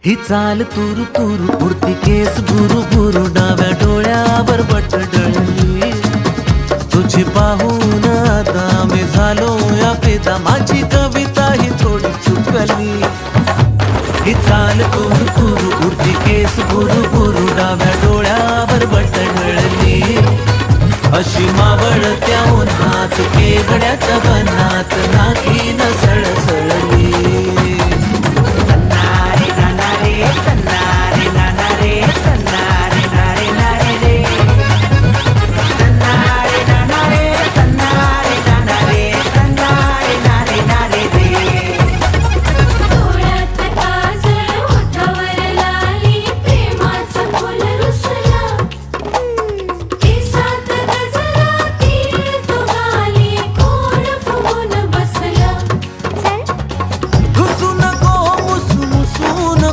ही चाल तुरु तुरु उडती केस भुरु भुरु डाव्या डोळ्यावर बट डळली तुझी पाहून आता मी झालो या फिदा माझी कविता ही थोडी चुकली ही चाल तुरु तुरु उडती केस भुरु भुरु डाव्या डोळ्यावर बट डळली अशी मावळत्या उन्हात केवड्याच्या बनात नाकी न सळसळली